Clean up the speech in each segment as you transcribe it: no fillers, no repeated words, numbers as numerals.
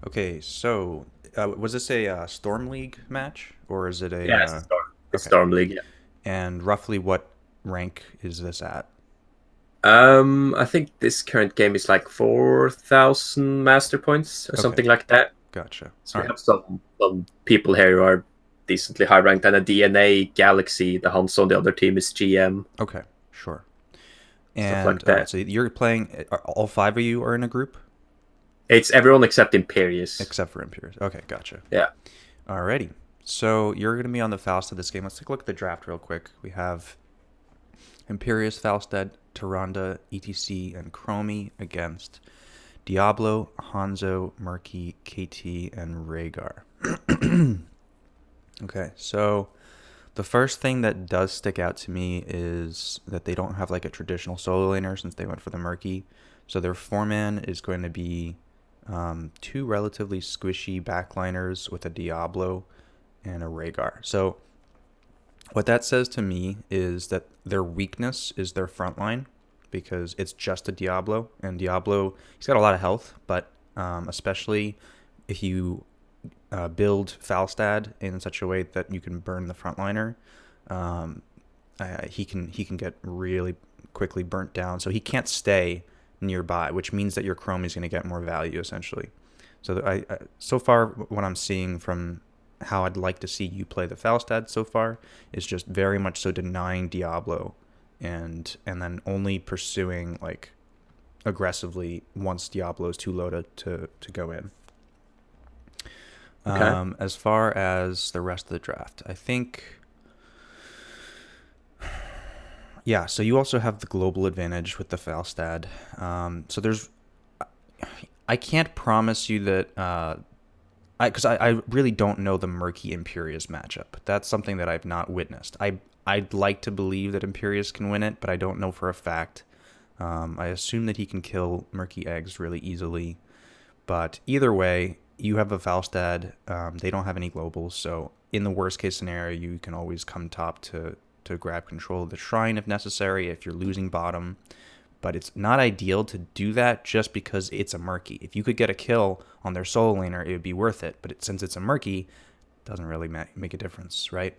Okay, so was this a Storm League match or is it a Yeah, it's okay? Storm League. Yeah. And roughly what rank is this at? I think this current game is like 4,000 master points or Okay, something like that. gotcha. So All we right. have some people here who are decently high ranked, and a DNA Galaxy. The Hanzo on the other team is GM, Okay, sure. stuff And like all right, that. so you're playing. All five of you are in a group It's everyone except Imperius. except for Imperius. Okay, gotcha. Yeah. Alrighty. So you're going to be on the Falstad this game. Let's take a look at the draft real quick. We have Imperius, Falstad, Tyrande, ETC, and Chromie against Diablo, Hanzo, Murky, KT, and Rhaegar. Okay, so the first thing that does stick out to me is that they don't have like a traditional solo laner since they went for the Murky. So their four-man is going to be two relatively squishy backliners with a Diablo and a Rhaegar. So what that says to me is that their weakness is their front line because it's just a Diablo, and Diablo he's got a lot of health, but especially if you build Falstad in such a way that you can burn the frontliner, um, he can get really quickly burnt down. So he can't stay nearby, which means that your Chrome is going to get more value essentially. So so far what I'm seeing from how I'd like to see you play the Falstad so far is just very much so denying Diablo and then only pursuing like aggressively once Diablo is too low to go in. Okay. As far as the rest of the draft, I think, yeah. So you also have the global advantage with the Falstad. So I can't promise you that, I really don't know the Murky Imperius matchup. That's something that I've not witnessed. I'd like to believe that Imperius can win it, but I don't know for a fact. I assume that he can kill Murky Eggs really easily. But either way, you have a Falstad. They don't have any globals, so in the worst case scenario, you can always come top to grab control of the shrine if necessary. If you're losing bottom, but it's not ideal to do that just because it's a Murky. If you could get a kill on their solo laner, it would be worth it. But since it's a Murky, it doesn't really make a difference, right?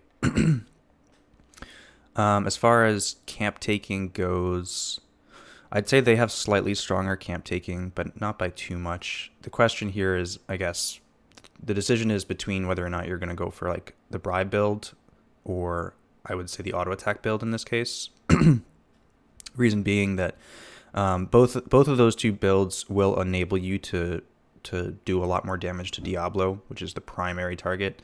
As far as camp taking goes, I'd say they have slightly stronger camp taking, but not by too much. The question here is, I guess, the decision is between whether or not you're going to go for like the bribe build or I would say the auto attack build in this case. Reason being that both of those two builds will enable you to do a lot more damage to Diablo, which is the primary target.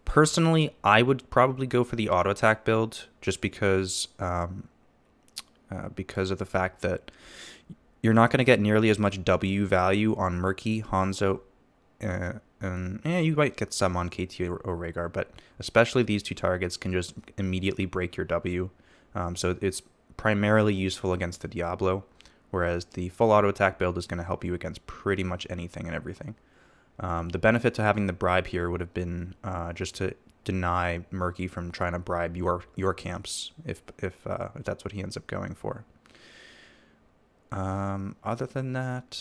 Personally, I would probably go for the auto attack build just because of the fact that you're not going to get nearly as much W value on Murky, Hanzo, and you might get some on KT or Rhaegar, but especially these two targets can just immediately break your W. So it's primarily useful against the Diablo, whereas the full auto attack build is going to help you against pretty much anything and everything. The benefit to having the bribe here would have been just to deny Murky from trying to bribe your camps if that's what he ends up going for. Other than that,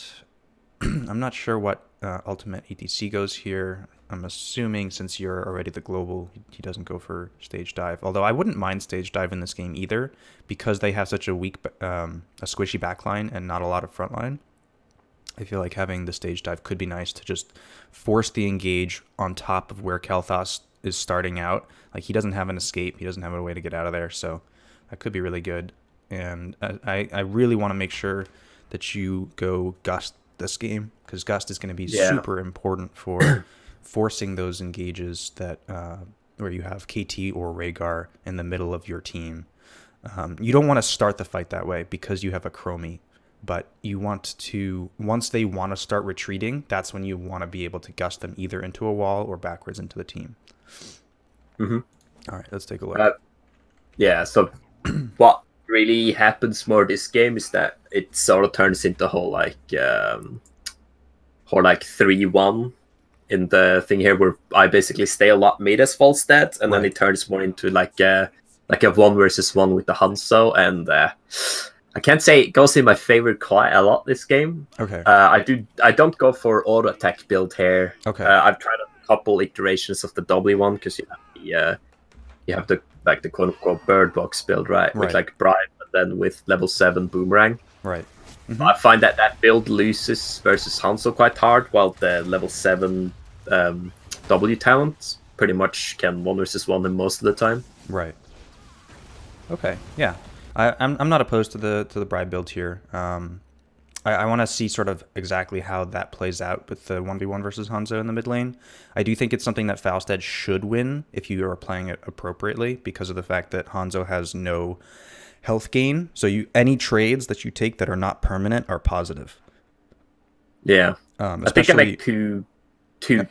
I'm not sure what ultimate ETC goes here. I'm assuming since you're already the global, he doesn't go for stage dive. Although I wouldn't mind stage dive in this game either, because they have such a weak, a squishy backline and not a lot of frontline. I feel like having the stage dive could be nice to just force the engage on top of where Kalthas is starting out. Like he doesn't have an escape, he doesn't have a way to get out of there, so that could be really good. And I really want to make sure that you go Gust this game because Gust is going to be Yeah. super important for forcing those engages that where you have KT or Rhaegar in the middle of your team. You don't want to start the fight that way because you have a Chromie, but you want to once they want to start retreating, that's when you want to be able to gust them either into a wall or backwards into the team. Hmm. All right, let's take a look. Uh, yeah. So what really happens more this game is that it sort of turns into whole like 3-1 in the thing here, where I basically stay a lot mid as Falstad, and then Right. it turns more into like a 1 versus 1 with the Hanzo, and I can't say it goes in my favorite quite a lot this game. Okay. I don't go for auto attack build here. Okay. I've tried a couple iterations of the W one because you have the like the quote unquote bird box build, right? With Right. like bribe and then with level 7 boomerang. Right. I find that that build loses versus Hanzo quite hard, while the level 7 W talents pretty much can 1 versus 1 him most of the time. Right. Okay. Yeah. I'm not opposed to the bribe build here. I want to see sort of exactly how that plays out with the 1v1 versus Hanzo in the mid lane. I do think it's something that Falstad should win if you are playing it appropriately, because of the fact that Hanzo has no health gain. So any trades that you take that are not permanent are positive. Yeah. I think I make two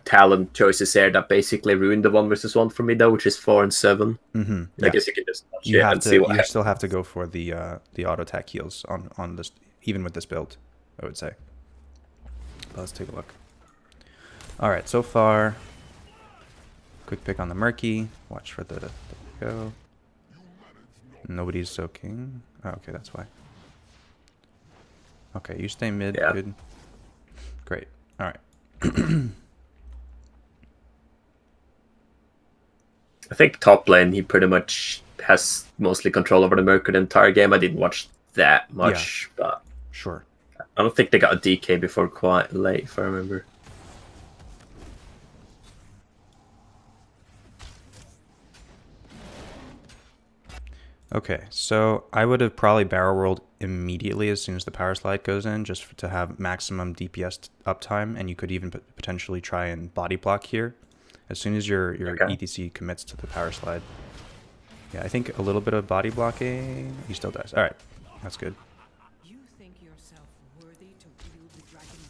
talent choices here that basically ruin the 1 versus 1 for me, though, which is 4 and 7. I guess you can just touch it and see what happens. You still have to go for the auto attack heals on this, even with this build, I would say. But let's take a look. All right, so far, quick pick on the Murky. Watch for the go. Nobody's soaking. Oh, okay, that's why. Okay, you stay mid. Yeah. Good. Great. All right. I think top lane, he pretty much has mostly control over the Mercury the entire game. I didn't watch that much, but sure. I don't think they got a DK before quite late, if I remember. Okay, so I would have probably barrel rolled immediately as soon as the power slide goes in, just to have maximum DPS uptime, and you could even potentially try and body block here as soon as your ETC commits to the power slide. Yeah, I think a little bit of body blocking. He still dies. All right, that's good.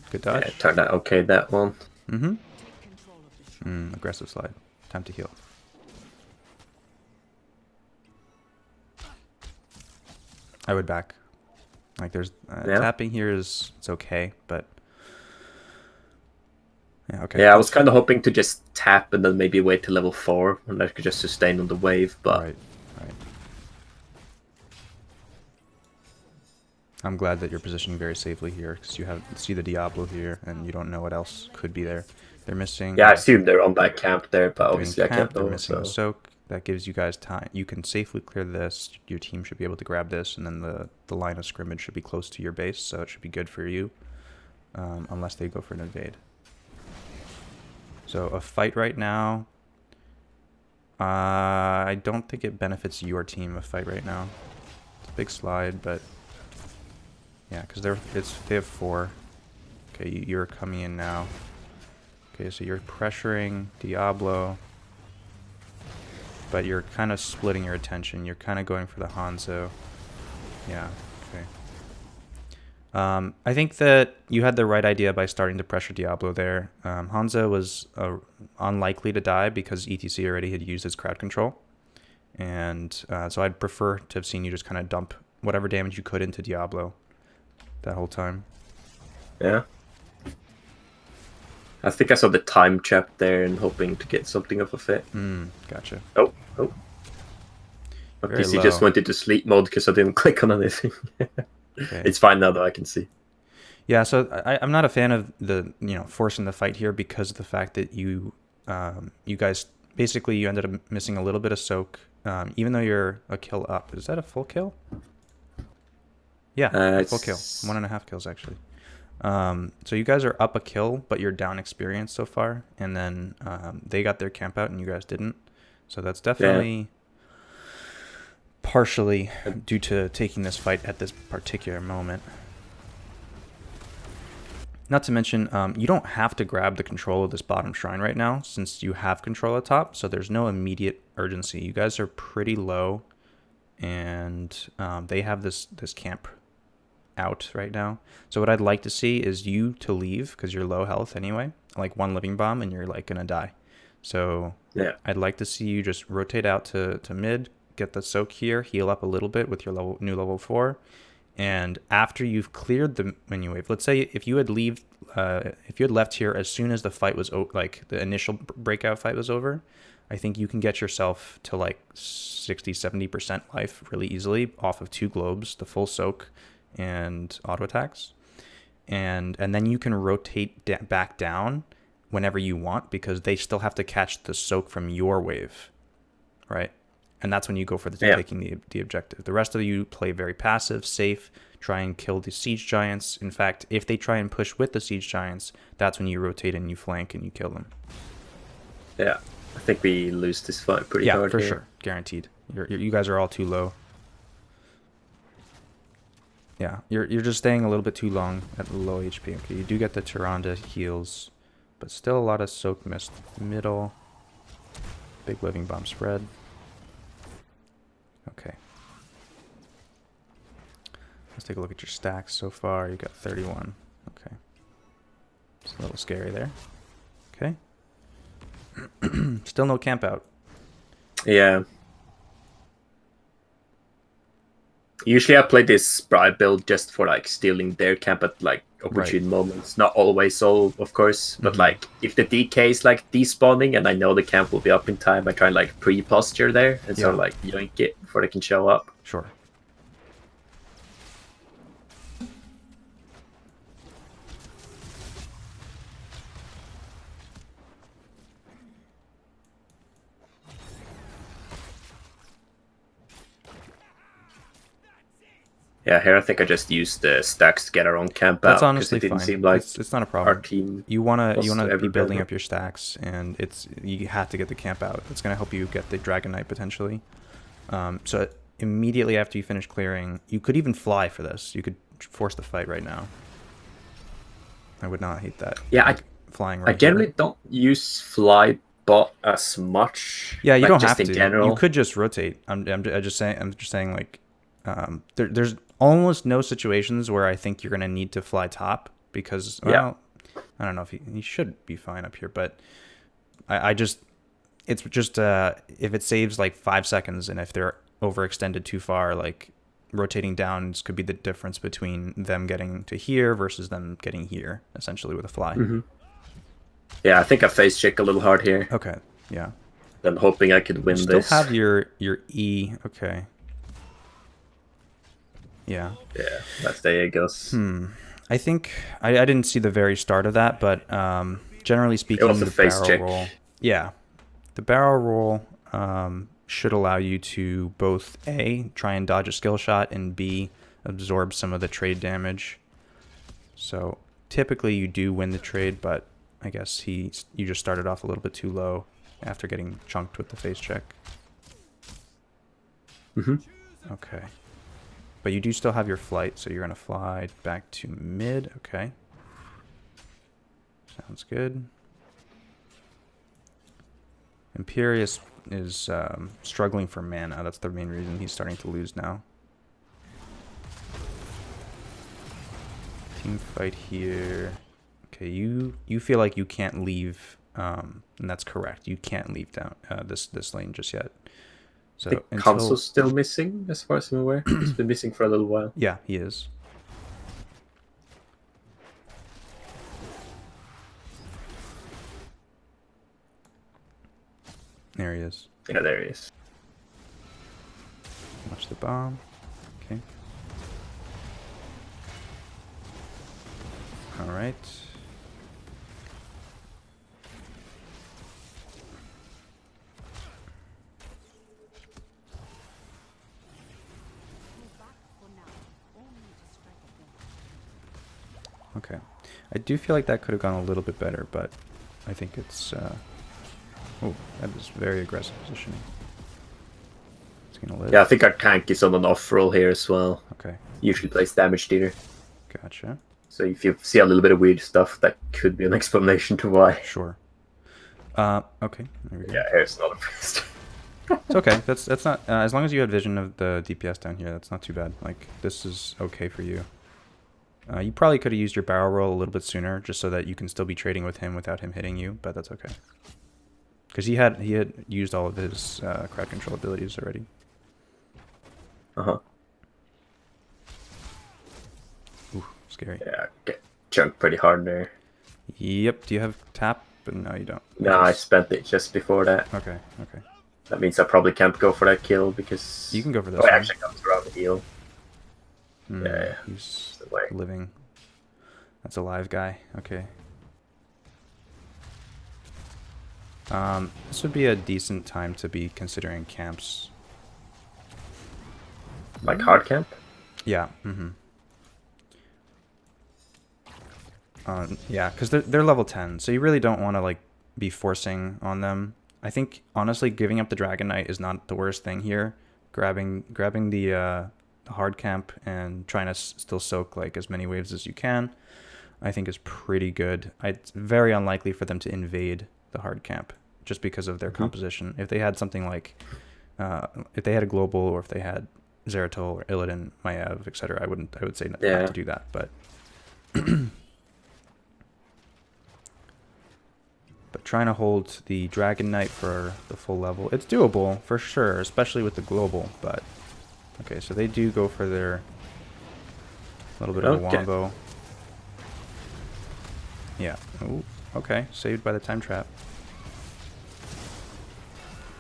Good dodge. Yeah, turned out okay, that one. Aggressive slide. Time to heal. I would back. Like, there's tapping here it's okay, but yeah, okay. Yeah, I was kind of hoping to just tap and then maybe wait till level 4 and I could just sustain on the wave, but right. I'm glad that you're positioning very safely here, because you see the Diablo here, and you don't know what else could be there. They're missing. Yeah, I assume they're on that camp there, but obviously I can't know. They're missing a soak. That gives you guys time. You can safely clear this. Your team should be able to grab this, and then the line of scrimmage should be close to your base, so it should be good for you, unless they go for an invade. So a fight right now, I don't think it benefits your team, a fight right now. It's a big slide, but yeah, because they have 4. Okay, you're coming in now. Okay, so you're pressuring Diablo, but you're kind of splitting your attention. You're kind of going for the Hanzo. Yeah, okay. I think that you had the right idea by starting to pressure Diablo there. Hanzo was unlikely to die because ETC already had used his crowd control. And so I'd prefer to have seen you just kind of dump whatever damage you could into Diablo that whole time. Yeah. I think I saw the time trap there and hoping to get something off of it. Gotcha. Oh. My PC just went into sleep mode because I didn't click on anything. Okay. It's fine now, though. I can see. Yeah, so I'm not a fan of the forcing the fight here, because of the fact that you guys basically you ended up missing a little bit of soak, even though you're a kill up. Is that a full kill? Yeah, full kill. 1.5 kills actually. So you guys are up a kill, but you're down experience so far, and then they got their camp out and you guys didn't. So that's definitely partially due to taking this fight at this particular moment. Not to mention, you don't have to grab the control of this bottom shrine right now, since you have control at top, so there's no immediate urgency. You guys are pretty low, and they have this camp out right now. So what I'd like to see is you to leave, because you're low health anyway, like 1 living bomb, and you're like gonna die. So yeah, I'd like to see you just rotate out to mid, get the soak here, heal up a little bit with your new level 4, and after you've cleared the menu wave, let's say if you had left here as soon as the fight was like the initial breakout fight was over, I think you can get yourself to like 60-70% life really easily off of 2 globes, the full soak, and auto attacks. And then you can rotate back down whenever you want, because they still have to catch the soak from your wave, right? And that's when you go for taking the objective. The rest of you play very passive, safe, try and kill the siege giants. In fact, if they try and push with the siege giants, that's when you rotate and you flank and you kill them. Yeah, I think we lose this fight pretty hard. Yeah, for sure, guaranteed. You guys are all too low. Yeah, you're just staying a little bit too long at low HP. Okay, you do get the Tyrande heals, but still a lot of soak mist middle. Big living bomb spread. Okay. Let's take a look at your stacks so far. You got 31. Okay. It's a little scary there. Okay. Still no camp out. Yeah. Usually I play this Sprite build just for like stealing their camp at like opportune moments. Not always so, of course, but like if the DK is like despawning and I know the camp will be up in time, I try and like pre-posture there and sort of like yoink it before they can show up. Sure. Yeah, here I think I just used the stacks to get our own camp That's out. honestly it didn't fine. Seem like it's not a problem. Our team you wanna be building up your stacks, and you have to get the camp out. It's gonna help you get the Dragon Knight potentially. So immediately after you finish clearing, you could even fly for this. You could force the fight right now. I would not hate that. Yeah, flying. Right I generally don't use fly bot as much. Yeah, you like, don't just have in to. General. You could just rotate. I'm just saying like. There's almost no situations where I think you're going to need to fly top, because, well, I don't know if he should be fine up here, but it's just, if it saves like 5 seconds, and if they're overextended too far, like rotating down could be the difference between them getting to here versus them getting here, essentially, with a fly. Mm-hmm. Yeah, I think I face check a little hard here. Okay, yeah. I'm hoping I could win this. Still have your E, okay. Yeah. Yeah, that's the Gust. I think I didn't see the very start of that, but generally speaking, the face barrel check. roll. Yeah, the barrel roll should allow you to both A, try and dodge a skill shot, and B, absorb some of the trade damage. So typically you do win the trade, but I guess you just started off a little bit too low after getting chunked with the face check. Mm-hmm. Okay. But you do still have your flight, so you're going to fly back to mid. Okay. Sounds good. Imperius is struggling for mana. That's the main reason he's starting to lose now. Team fight here. Okay, you feel like you can't leave, and that's correct. You can't leave down this lane just yet. So the console's still missing, as far as I'm aware. It's been missing for a little while. Yeah, he is. There he is. Yeah, there he is. Watch the bomb. Okay. All right. Okay. I do feel like that could have gone a little bit better, but I think it's... Oh, that is very aggressive positioning. It's gonna live. Yeah, I think our tank is on an off roll here as well. Okay. Usually plays damage dealer. Gotcha. So if you see a little bit of weird stuff, that could be an explanation to why. Sure. Okay. There we go. Yeah, here's not a priest. It's okay. That's not... as long as you had vision of the DPS down here, that's not too bad. Like, this is okay for you. You probably could have used your barrel roll a little bit sooner, just so that you can still be trading with him without him hitting you, but that's okay. Because he had used all of his crowd control abilities already. Uh-huh. Ooh, scary. Yeah, get chunked pretty hard there. Yep. Do you have tap but no, you don't. No, I spent it just before that. Okay, okay. That means I probably can't go for that kill because... You can go for this Oh, it one. actually comes around the heal. Yeah, He's the way. living. That's a live guy. Okay. This would be a decent time to be considering camps. Like hard camp? Yeah. Yeah, because they're level 10, so you really don't want to like be forcing on them. I think honestly, giving up the Dragon Knight is not the worst thing here. Grabbing the hard camp and trying to still soak like as many waves as you can, I think is pretty good. It's very unlikely for them to invade the hard camp just because of their composition. If they had something like, if they had a global, or if they had Zeratul or Illidan, Maiev, etc., I would say not to do that. But but trying to hold the Dragon Knight for the full level, it's doable for sure, especially with the global. But okay, so they do go for their little bit of a wombo. Yeah. Oh, okay. Saved by the time trap.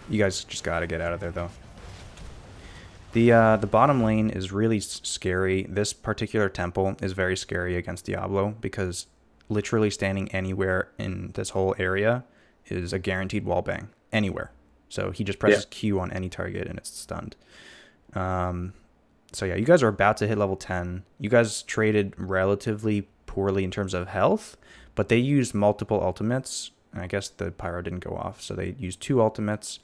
You guys just gotta get out of there, though. The bottom lane is really scary. This particular temple is very scary against Diablo because literally standing anywhere in this whole area is a guaranteed wallbang. Anywhere. So he just presses Q on any target and it's stunned. So yeah, you guys are about to hit level 10. You guys traded relatively poorly in terms of health, but they used multiple ultimates. And I guess the pyro didn't go off, so they used 2 ultimates.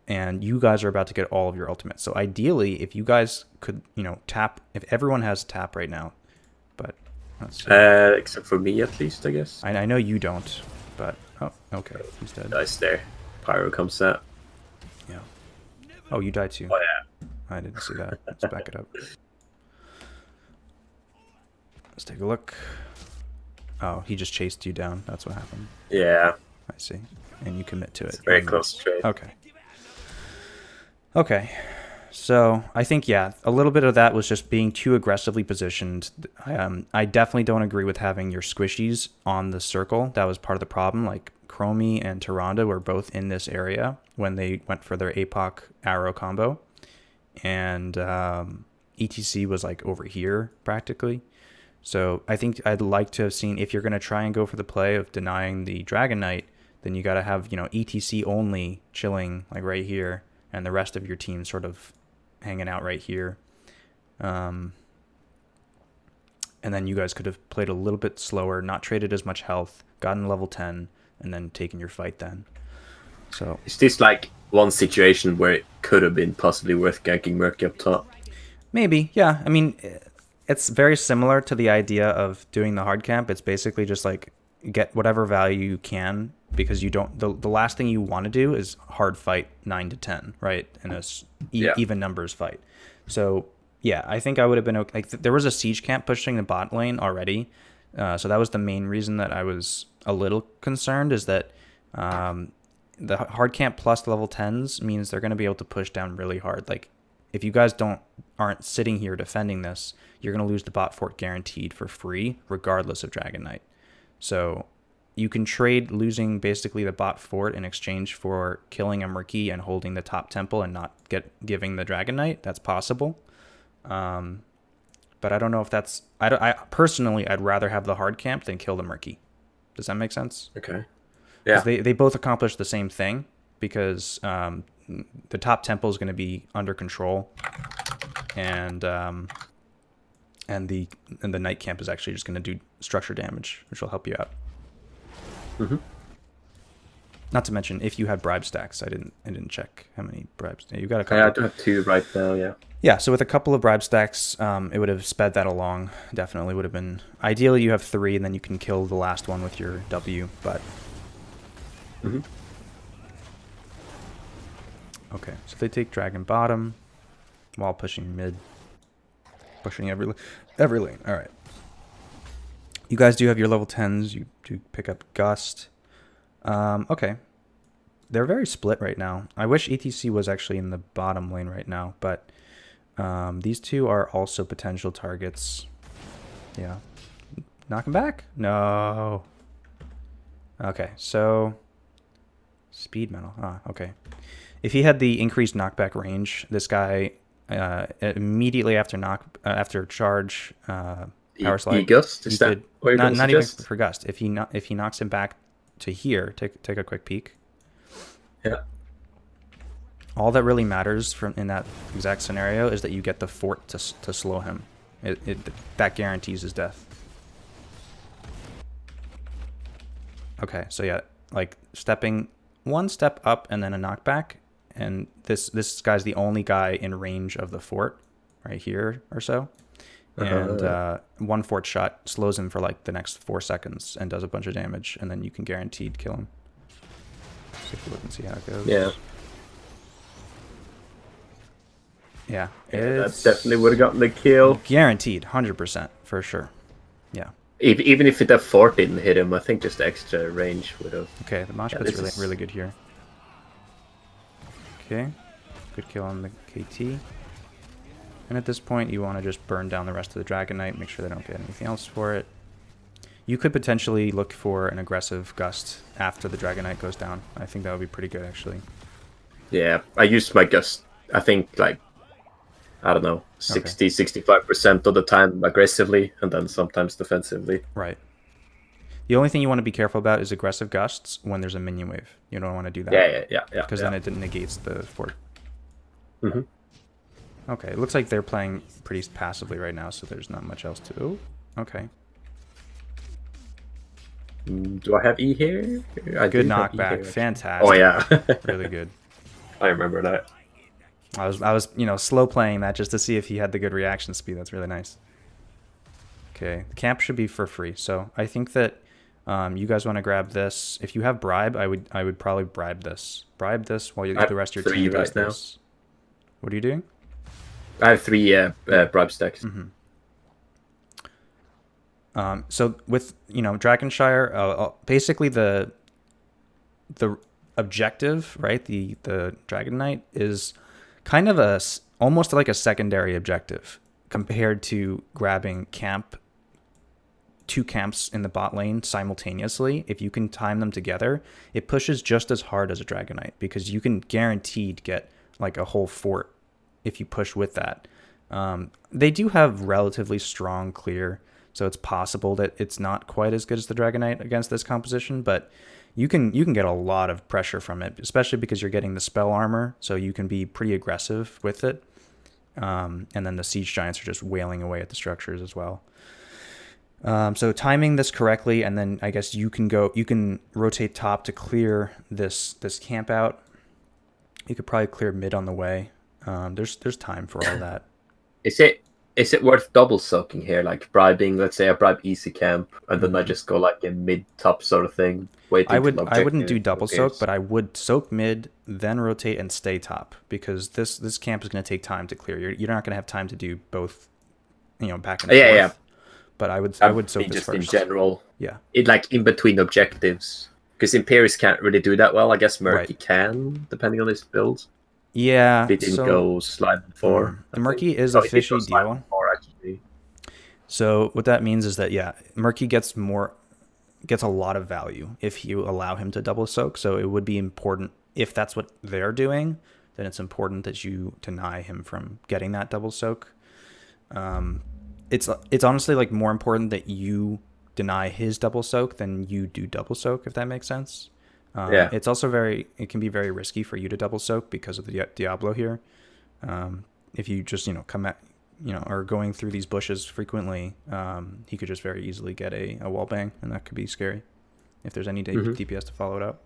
And you guys are about to get all of your ultimates. So ideally, if you guys could, tap, if everyone has tap right now, but let's see. Except for me, at least, I guess. I know you don't, but oh, okay, he's dead. Nice there. Pyro comes out. Yeah. Oh, you died too. Oh yeah. I didn't see that. Let's back it up. Let's take a look. Oh, he just chased you down. That's what happened. Yeah. I see. And you commit to it. It's very close trade. Okay. Okay, so I think, yeah, a little bit of that was just being too aggressively positioned. I definitely don't agree with having your squishies on the circle. That was part of the problem. Like, Chromie and Tyrande were both in this area when they went for their APOC arrow combo. And ETC was, like, over here, practically. So I think I'd like to have seen, if you're going to try and go for the play of denying the Dragon Knight, then you got to have, ETC only chilling, like, right here, and the rest of your team sort of hanging out right here. And then you guys could have played a little bit slower, not traded as much health, gotten level 10, and then taken your fight then. So is this like one situation where it could have been possibly worth ganking Murky up top? Maybe, yeah. I mean, it's very similar to the idea of doing the hard camp. It's basically just like get whatever value you can, because you don't, the last thing you want to do is hard fight 9 to 10, right? In a even numbers fight. So yeah, I think I would have been okay. Like, there was a siege camp pushing the bot lane already. So that was the main reason that I was a little concerned, is that the hard camp plus level 10s means they're going to be able to push down really hard. Like, if you guys aren't sitting here defending this, you're going to lose the bot fort guaranteed for free, regardless of Dragon Knight. So you can trade losing basically the bot fort in exchange for killing a Murky and holding the top temple and not giving the Dragon Knight. That's possible. But I don't know if that's... I personally, I'd rather have the hard camp than kill the Murky. Does that make sense? Okay. Yeah. They both accomplish the same thing, because the top temple is going to be under control, and the night camp is actually just going to do structure damage, which will help you out. Mm-hmm. Not to mention, if you had bribe stacks, I didn't check how many bribes. Yeah, you got a couple. Yeah, I do have 2 right now. Yeah. Yeah, so with a couple of bribe stacks, it would have sped that along. Definitely would have been. Ideally, you have 3, and then you can kill the last one with your W. But okay, so they take Dragon Bottom while pushing mid, pushing every lane. All right. You guys do have your level 10s. You do pick up Gust. Okay. They're very split right now. I wish ETC was actually in the bottom lane right now, but these two are also potential targets. Yeah. Knock him back? No. Okay, so speed metal. Ah, okay. If he had the increased knockback range, this guy immediately after charge power slide, Gust, he is that could what you're not gonna not even suggest? for Gust. If he knocks him back to here, take a quick peek. Yeah. All that really matters from in that exact scenario is that you get the fort to slow him. That guarantees his death. Okay, so yeah, like stepping one step up and then a knockback, and this guy's the only guy in range of the fort, right here or so. And Uh-huh. one fort shot slows him for like the next 4 seconds and does a bunch of damage, and then you can guaranteed kill him. So if you look and see how it Yeah. goes. Yeah, Yeah, that it's definitely would have gotten the kill. guaranteed, 100% for sure. Yeah. Even if the fort didn't hit him, I think just extra range would have. Okay, the mosh Yeah, pit's this really is. really good here. Okay, good kill on the KT. And at this point, you want to just burn down the rest of the Dragon Knight, make sure they don't get anything else for it. You could potentially look for an aggressive Gust after the Dragon Knight goes down. I think that would be pretty good, actually. Yeah, I used my Gust. I think like I don't know, Okay, 65% of the time aggressively, and then sometimes defensively. right. The only thing you want to be careful about is aggressive Gusts when there's a minion wave. You don't want to do that, because then it negates the fort. Hmm. Okay, it looks like they're playing pretty passively right now, so there's not much else to... Oh, okay. Do I have E here? I Good do have E knockback. here. Fantastic. Oh yeah, Really good. I remember that. I was slow playing that just to see if he had the good reaction speed. That's really nice. Okay, the camp should be for free. So I think that you guys want to grab this. If you have bribe, I would probably bribe this. Bribe this while I have the rest of your 3 team does right now. this. What are you doing? I have 3 bribe stacks. So with Dragonshire, basically the objective, right? The Dragon Knight is kind of almost like a secondary objective compared to grabbing two camps in the bot lane simultaneously. If you can time them together, it pushes just as hard as a Dragon Knight because you can guaranteed get like a whole fort if you push with that. They do have relatively strong clear, so it's possible that it's not quite as good as the Dragon Knight against this composition, but you can get a lot of pressure from it, especially because you're getting the spell armor, so you can be pretty aggressive with it. And then the siege giants are just wailing away at the structures as well. So timing this correctly, and then I guess you can rotate top to clear this camp out. You could probably clear mid on the way. There's time for all that. Is it worth double soaking here, like bribing? Let's say I bribe easy camp, and then I just go like a mid top sort of thing, waiting I till wouldn't do objective double soak, appears. but I would soak mid, then rotate and stay top, because this camp is going to take time to clear. You're not going to have time to do both, back and forth. Yeah. But I would soak this just first. in general. Yeah. It like in between objectives, because Imperius can't really do that well. I guess Murky Right. can, depending on his build. Yeah. They didn't So go slime 4. the Murky is a It did go fishy slime deal. 4 actually. So what that means is that Murky gets a lot of value if you allow him to double soak. So it would be important if that's what they're doing, then it's important that you deny him from getting that double soak. It's honestly like more important that you deny his double soak than you do double soak, if that makes sense. Yeah. It's also it can be very risky for you to double soak because of the Diablo here. If you just come at are going through these bushes frequently, he could just very easily get a wall bang, and that could be scary if there's any DPS to follow it up.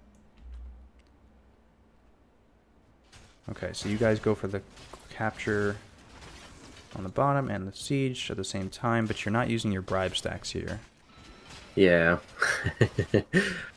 Okay, so you guys go for the capture on the bottom and the siege at the same time, but you're not using your bribe stacks here. Yeah.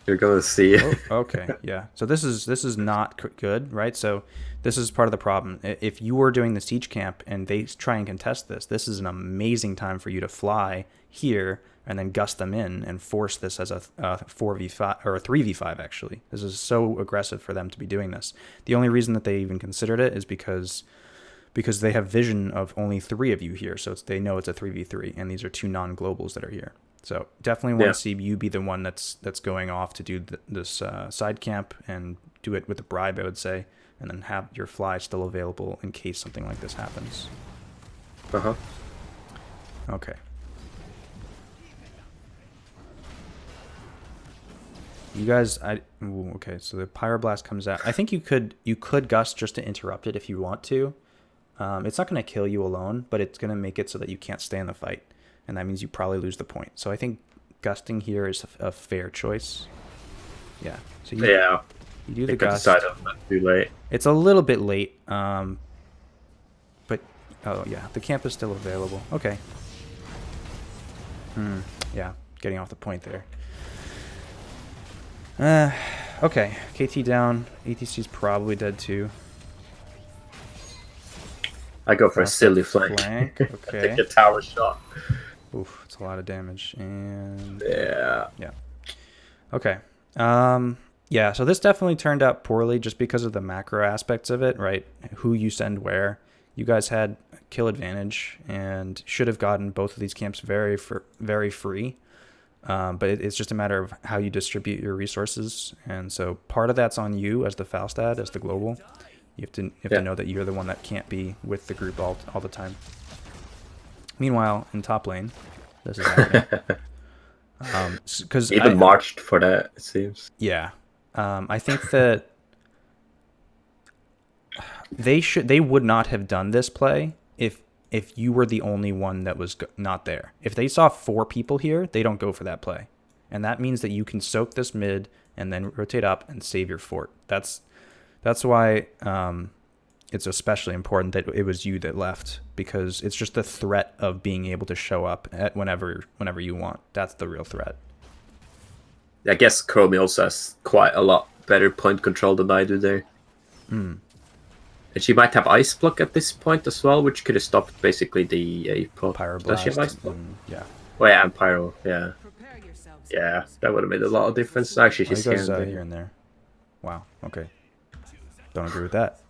You're gonna see. Oh, okay, yeah. So this is not good, right? So this is part of the problem. If you were doing the siege camp and they try and contest this is an amazing time for you to fly here and then gust them in and force this as a 4v5 or a 3v5 actually. This is so aggressive for them to be doing this. The only reason that they even considered it is because they have vision of only 3 of you here, so they know it's a 3v3, and these are 2 non-globals that are here. So definitely want to see you be the one that's going off to do this side camp and do it with a bribe, I would say, and then have your fly still available in case something like this happens. Okay. You guys, okay, so the Pyroblast comes out. I think you could Gust just to interrupt it if you want to. It's not going to kill you alone, but it's going to make it so that you can't stay in the fight, and that means you probably lose the point. So I think Gusting here is a fair choice. Yeah. So you do the Gust. Decided not too late. It's a little bit late, but oh yeah, the camp is still available. Okay. Yeah, getting off the point there. Okay, KT down. ATC's probably dead too. I go for a silly flank. Okay. Take a tower shot. Oof, it's a lot of damage. And yeah. Okay. Yeah, so this definitely turned out poorly just because of the macro aspects of it, right? Who you send where. You guys had kill advantage and should have gotten both of these camps very free. But it's just a matter of how you distribute your resources. And so part of that's on you as the Falstad, as the global. You have to know that you're the one that can't be with the group all the time. Meanwhile, in top lane, this is happening. Because even marched for that, it seems. Yeah. I think that they would not have done this play if you were the only one that was not there. If they saw 4 people here, they don't go for that play. And that means that you can soak this mid and then rotate up and save your fort. That's why it's especially important that it was you that left, because it's just the threat of being able to show up at whenever you want. That's the real threat. I guess Chromie also has quite a lot better point control than I do there. And she might have Ice Block at this point as well, which could have stopped basically the Pyroblast. Does she have Ice Block? Yeah. Oh yeah, and Pyro, yeah. Yeah, that would have made a lot of difference. Actually, she's goes here and there. Wow, okay. Don't agree with that.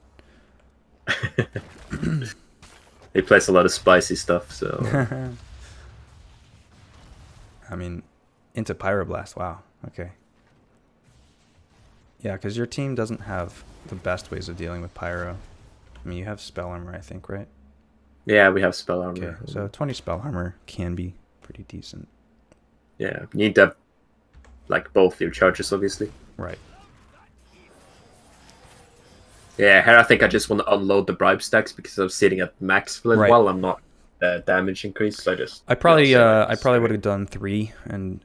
He plays a lot of spicy stuff, so... I mean, into Pyroblast, wow, okay. Yeah, because your team doesn't have the best ways of dealing with Pyro. I mean, you have Spell Armor, I think, right? Yeah, we have Spell Armor. Okay, so 20 Spell Armor can be pretty decent. Yeah, you need to have, like, both your charges, obviously. Right. Yeah, here I think I just want to unload the bribe stacks because I'm sitting at max for a little while. I'm not damage increase, so I probably would have done 3 and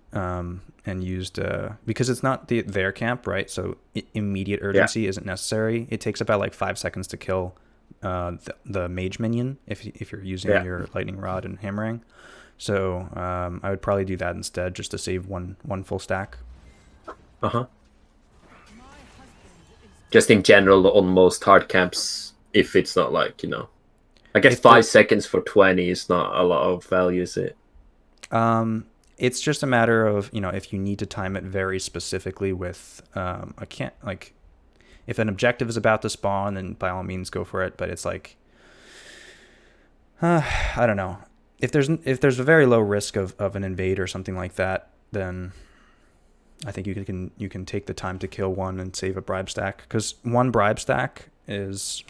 used because it's not their camp, right? So immediate urgency isn't necessary. It takes about like 5 seconds to kill the mage minion if you're using your lightning rod and hammering. So I would probably do that instead, just to save one full stack. Just in general on most hard camps, if it's not like, I guess 5 seconds for 20 is not a lot of value, is it? It's just a matter of, if you need to time it very specifically with if an objective is about to spawn, then by all means go for it. But it's like, I don't know. If there's a very low risk of an invade or something like that, then I think you can take the time to kill one and save a bribe stack, because one bribe stack it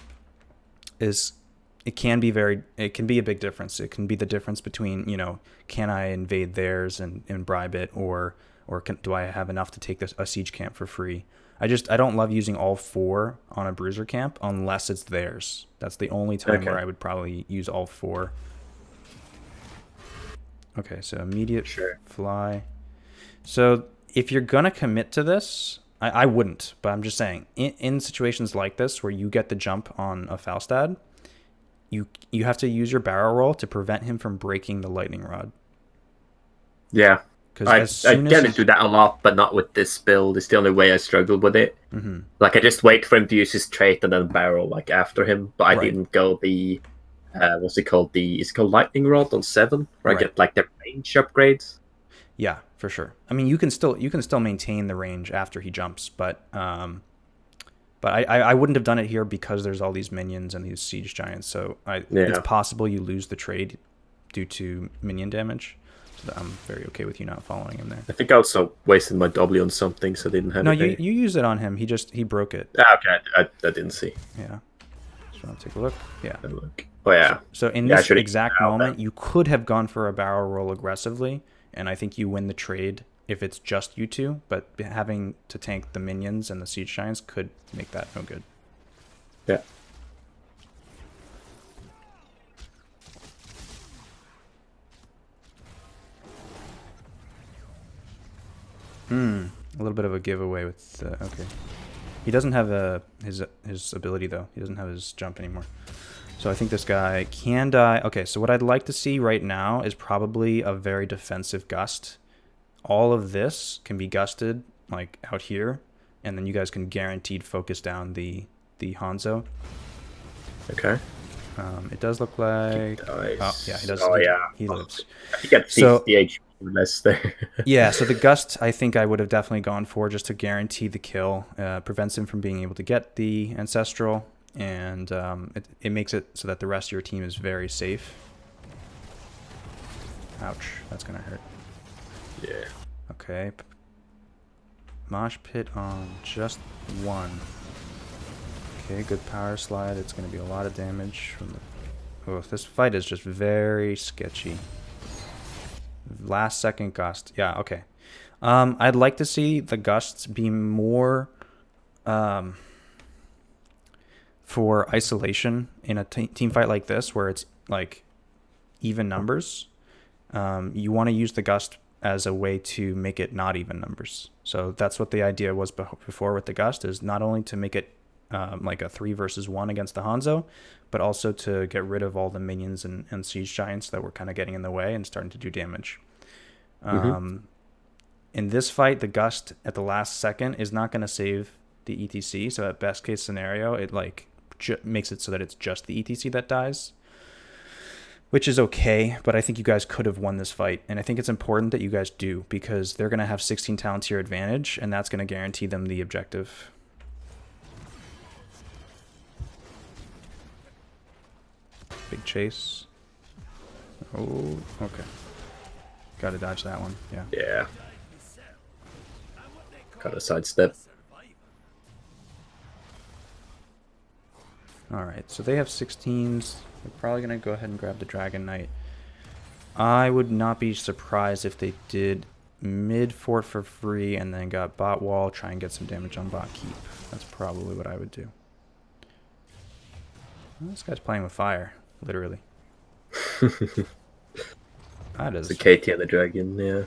can be a big difference. It can be the difference between, can I invade theirs and bribe it, or do I have enough to take a siege camp for free? I don't love using all 4 on a bruiser camp unless it's theirs. That's the only time where I would probably use all 4. Okay, so immediate fly. So if you're gonna commit to this, I wouldn't, but I'm just saying, in situations like this where you get the jump on a Falstad, you have to use your barrel roll to prevent him from breaking the lightning rod. Yeah, I get into that a lot, but not with this build. It's the only way I struggle with it. Like, I just wait for him to use his trait and then barrel like after him, but I didn't go the what's it called? It's called lightning rod on 7, where I get like the range upgrades. Yeah, for sure. I mean, you can still maintain the range after he jumps, but I wouldn't have done it here because there's all these minions and these siege giants. So it's possible you lose the trade due to minion damage. So I'm very okay with you not following him there. I think I also wasted my W on something, so I didn't have No, it there. you use it on him. He broke it. Okay, I didn't see. Yeah. Just want to take a look. Yeah. Look. Oh yeah. So in yeah, this exact moment, you could have gone for a barrel roll aggressively, and I think you win the trade if it's just you two. But having to tank the minions and the siege giants could make that no good. Yeah. A little bit of a giveaway with okay. He doesn't have his ability though. He doesn't have his jump anymore. So I think this guy can die. Okay, so what I'd like to see right now is probably a very defensive gust. All of this can be gusted like out here, and then you guys can guaranteed focus down the Hanzo. Okay. It does look like oh yeah, he does. Oh yeah, he lives. I think at 50 HP less there. Yeah, so the Gust, I think I would have definitely gone for just to guarantee the kill. Prevents him from being able to get the Ancestral, and it makes it so that the rest of your team is very safe. Ouch, that's going to hurt. Yeah. Okay. Mosh Pit on just one. Okay, good power slide. It's going to be a lot of damage from the... Oh, this fight is just very sketchy. Last second Gust. Yeah, okay. I'd like to see the Gusts be more for isolation in a team fight like this, where it's like even numbers. You want to use the Gust as a way to make it not even numbers. So that's what the idea was before with the Gust, is not only to make it like a 3 versus 1 against the Hanzo, but also to get rid of all the minions and siege giants that were kind of getting in the way and starting to do damage. In this fight, the Gust at the last second is not going to save the ETC. So at best case scenario, it like makes it so that it's just the ETC that dies, which is okay. But I think you guys could have won this fight, and I think it's important that you guys do, because they're going to have 16 talent tier advantage, and that's going to guarantee them the objective. Big chase. Oh, okay. Gotta dodge that one. Yeah. Yeah. Got a sidestep. Alright, so they have 16s. They're probably going to go ahead and grab the Dragon Knight. I would not be surprised if they did mid fort for free and then got bot wall, try and get some damage on bot keep. That's probably what I would do. Well, this guy's playing with fire, literally. That is... The KT and the Dragon, yeah.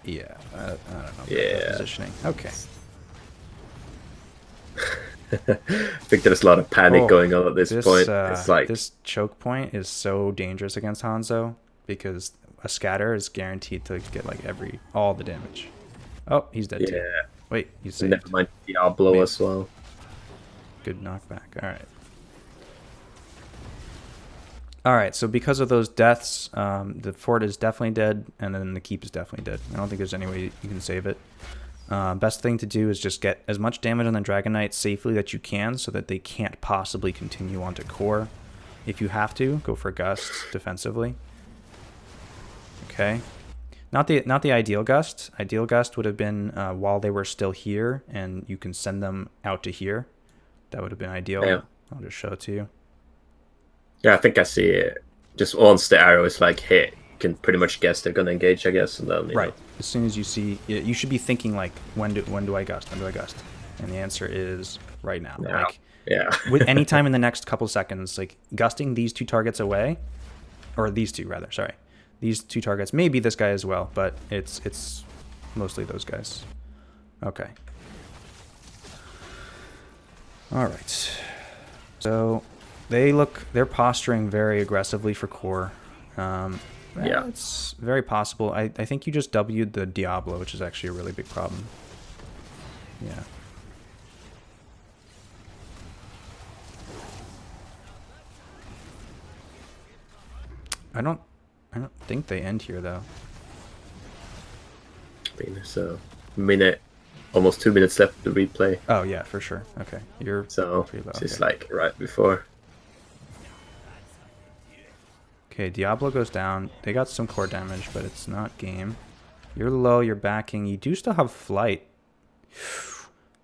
Yeah, I don't know. Yeah. Positioning. Okay. I think there's a lot of panic going on at this point. It's like this choke point is so dangerous against Hanzo, because a scatter is guaranteed to get like all the damage. Oh, he's dead too. Wait, he's saved. Never mind Diablo as well. Good knockback. All right, so because of those deaths, the fort is definitely dead, and then the keep is definitely dead. I don't think there's any way you can save it. Best thing to do is just get as much damage on the Dragon Knight safely that you can, so that they can't possibly continue onto core. If you have to, go for Gust defensively. Okay. Not the ideal Gust. Ideal Gust would have been while they were still here, and you can send them out to here. That would have been ideal. Yeah. I'll just show it to you. Yeah, I think I see it. Just once the arrow is like hit, you can pretty much guess they're gonna engage, I guess, and then you know. As soon as you see, you should be thinking like, when do I Gust? When do I Gust? And the answer is right now. Yeah. Like, yeah. with any time in the next couple seconds, like gusting these two targets away, or these two rather. Sorry, these two targets. Maybe this guy as well, but it's mostly those guys. Okay. All right. So they're posturing very aggressively for core. Yeah, it's very possible. I think you just W'd the Diablo, which is actually a really big problem. Yeah. I don't think they end here though. I mean, there's a minute, almost 2 minutes left to replay. Oh yeah, for sure. Okay, you're so it's just like right before. Okay, Diablo goes down. They got some core damage, but it's not game. You're low, you're backing. You do still have flight.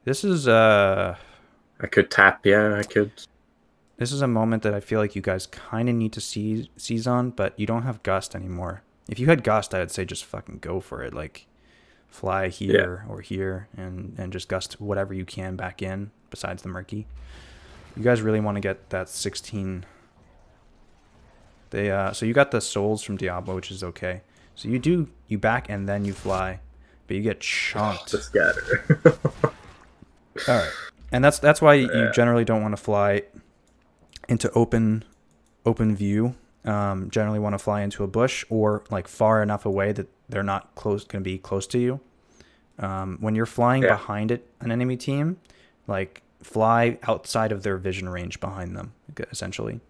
This is I could tap, yeah, I could. This is a moment that I feel like you guys kind of need to seize on, but you don't have Gust anymore. If you had Gust, I would say just fucking go for it. Like, fly here or here and just Gust whatever you can back in besides the Murky. You guys really want to get that 16. So you got the souls from Diablo, which is okay. So you back and then you fly, but you get chunked. The scatter. All right, and that's why you generally don't want to fly into open view. Generally want to fly into a bush or like far enough away that they're not going to be close to you. When you're flying behind an enemy team, like fly outside of their vision range behind them, essentially.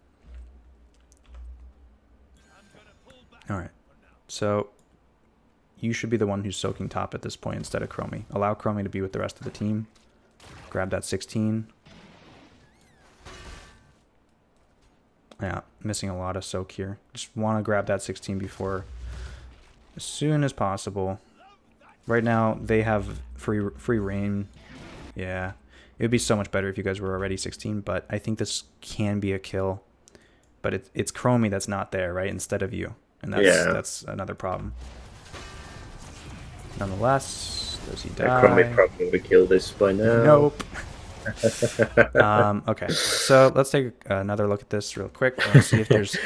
All right, so you should be the one who's soaking top at this point instead of Chromie. Allow Chromie to be with the rest of the team. Grab that 16. Yeah, missing a lot of soak here. Just want to grab that 16 before, as soon as possible. Right now, they have free reign. Yeah, it would be so much better if you guys were already 16, but I think this can be a kill. But it's Chromie that's not there, right, instead of you. And that's another problem. Nonetheless, does he die? Chromie probably would kill this by now. Nope. Okay, so let's take another look at this real quick. Let's see if there's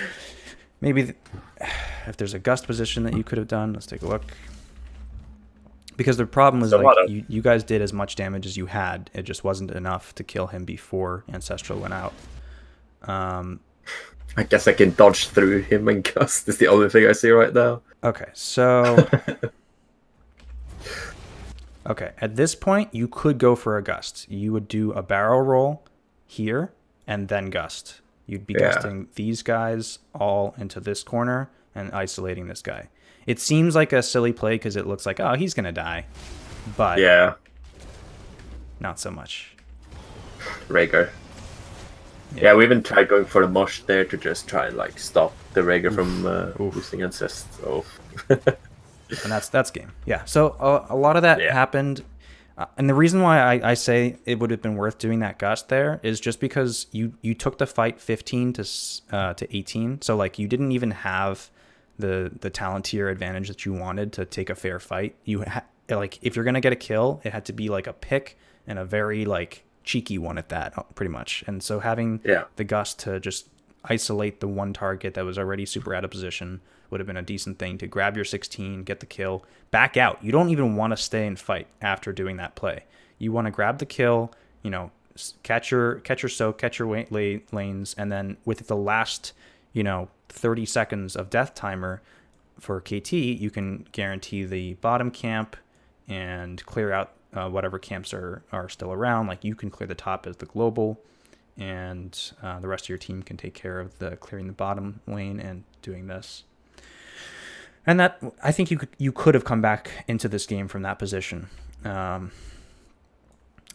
if there's a Gust position that you could have done. Let's take a look. Because the problem was you guys did as much damage as you had. It just wasn't enough to kill him before Ancestral went out. I guess I can dodge through him and Gust is the only thing I see right now. Okay, so okay, at this point, you could go for a Gust. You would do a barrel roll here and then Gust. You'd be gusting these guys all into this corner and isolating this guy. It seems like a silly play because it looks like, oh, he's going to die. But not so much. Raegar. Yeah, we even tried going for a mosh there to just try and like stop the Raegar from boosting Ancest. Oh. And that's game. Yeah, so a lot of that happened. And the reason why I say it would have been worth doing that Gust there is just because you took the fight 15 to 18. So like you didn't even have the talent tier advantage that you wanted to take a fair fight. Like if you're going to get a kill, it had to be like a pick and a very like cheeky one at that, pretty much. And so having the Gust to just isolate the one target that was already super out of position would have been a decent thing to grab your 16, get the kill, back out. You don't even want to stay and fight after doing that play. You want to grab the kill, catch your soak, catch your lanes, and then with the last, 30 seconds of death timer for KT, you can guarantee the bottom camp and clear out whatever camps are still around. Like you can clear the top as the global, and the rest of your team can take care of the clearing the bottom lane and doing this. And that, I think you could have come back into this game from that position. And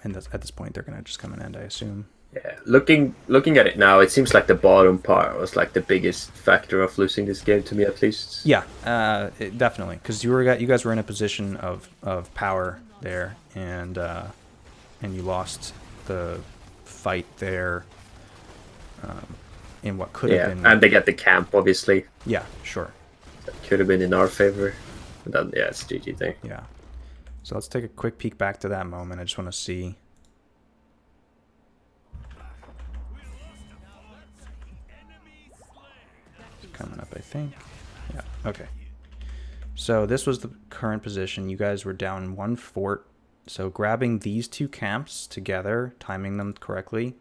at this point, they're going to just come and end, I assume. Yeah, looking at it now, it seems like the bottom part was like the biggest factor of losing this game to me, at least. Yeah, definitely, because you guys were in a position of power there, and you lost the fight there. In what could have been, and they get the camp, obviously. Yeah, sure. That could have been in our favor. And then it's GG thing. Yeah. So let's take a quick peek back to that moment. I just want to see. It's coming up, I think. Yeah. Okay. So this was the current position. You guys were down one fort. So grabbing these two camps together, timing them correctly,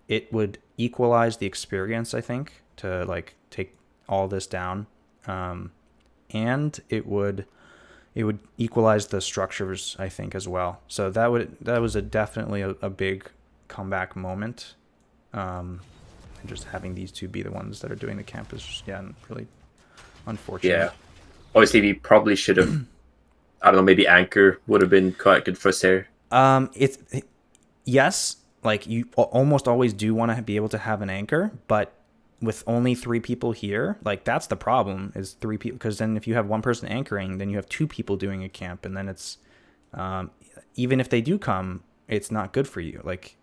it would equalize the experience, I think, to like take all this down. And it would equalize the structures, I think, as well. So that was definitely a big comeback moment. And just having these two be the ones that are doing the camp is really unfortunate. Yeah, obviously we probably should have. I don't know. Maybe Anchor would have been quite good for us here. Yes, like you almost always do want to be able to have an anchor, but with only 3 people here, like that's the problem is 3 people. Because then if you have one person anchoring, then you have 2 people doing a camp, and then it's even if they do come, it's not good for you. Like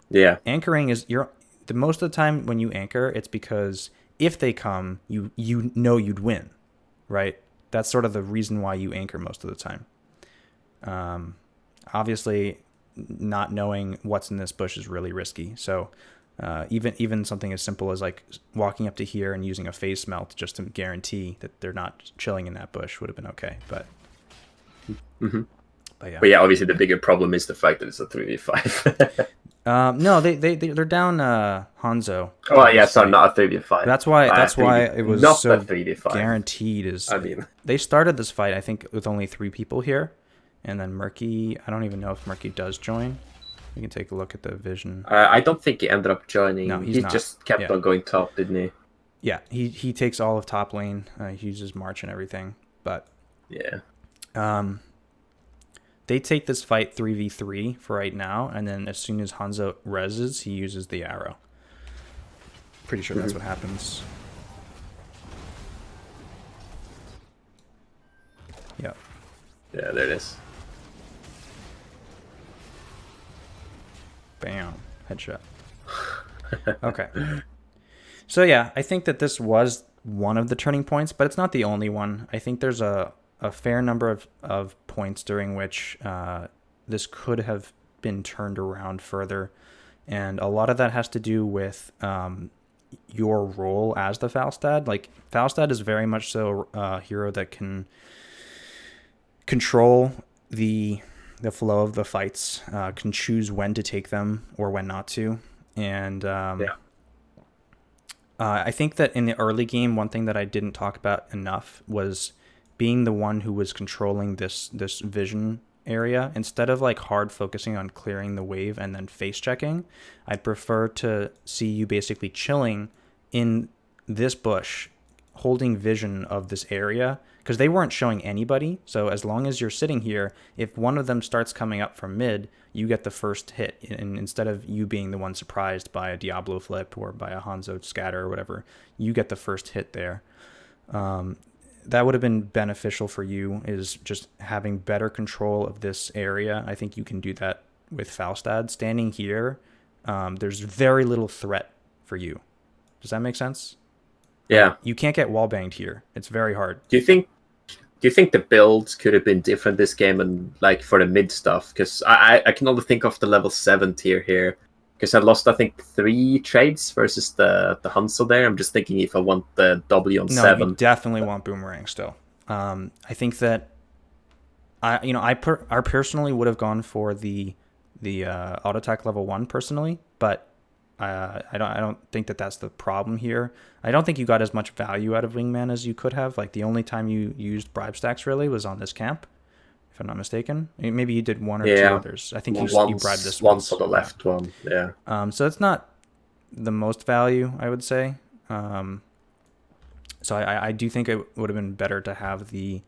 Yeah. anchoring is the most of the time when you anchor, it's because if they come, you know you'd win, right? That's sort of the reason why you anchor most of the time. Obviously, not knowing what's in this bush is really risky. So even something as simple as like walking up to here and using a phase melt just to guarantee that they're not chilling in that bush would have been okay. But But yeah, obviously the bigger problem is the fact that it's a 3v5. No, they're down Hanzo. Oh yeah, sorry, not a 3v5. That's why it was not so a 3v5. guaranteed. I mean, they started this fight I think with only 3 people here, and then Murky. I don't even know if Murky does join. We can take a look at the vision. I don't think he ended up joining. No, he not. just kept on going top, didn't he? Yeah, he takes all of top lane. He uses March and everything, but yeah. They take this fight 3v3 for right now, and then as soon as Hanzo reses, he uses the arrow. Pretty sure that's what happens. Yep. Yeah, there it is. Bam. Headshot. Okay. So yeah, I think that this was one of the turning points, but it's not the only one. I think there's a fair number of points during which this could have been turned around further. And a lot of that has to do with your role as the Falstad. Like, Falstad is very much so a hero that can control the flow of the fights, can choose when to take them or when not to. And I think that in the early game, one thing that I didn't talk about enough was being the one who was controlling this vision area. Instead of like hard focusing on clearing the wave and then face checking, I'd prefer to see you basically chilling in this bush, holding vision of this area, because they weren't showing anybody. So as long as you're sitting here, if one of them starts coming up from mid, you get the first hit. And instead of you being the one surprised by a Diablo flip or by a Hanzo scatter or whatever, you get the first hit there. That would have been beneficial for you, is just having better control of this area. I think you can do that with Falstad. Standing here, there's very little threat for you. Does that make sense? Yeah. You can't get wall banged here. It's very hard. Do you think the builds could have been different this game, and like for the mid stuff? Because I can only think of the level 7 tier here. Because I lost, I think, 3 trades versus the Hansel there. I'm just thinking if I want the W on 7. No, you definitely want Boomerang still. I think that I personally would have gone for the auto attack level 1 personally, but I don't think that that's the problem here. I don't think you got as much value out of Wingman as you could have. Like, the only time you used bribe stacks really was on this camp, if I'm not mistaken. Maybe you did 1 or 2 others. I think you bribed this once for the left one. Yeah. So it's not the most value, I would say. So I do think it would have been better to have the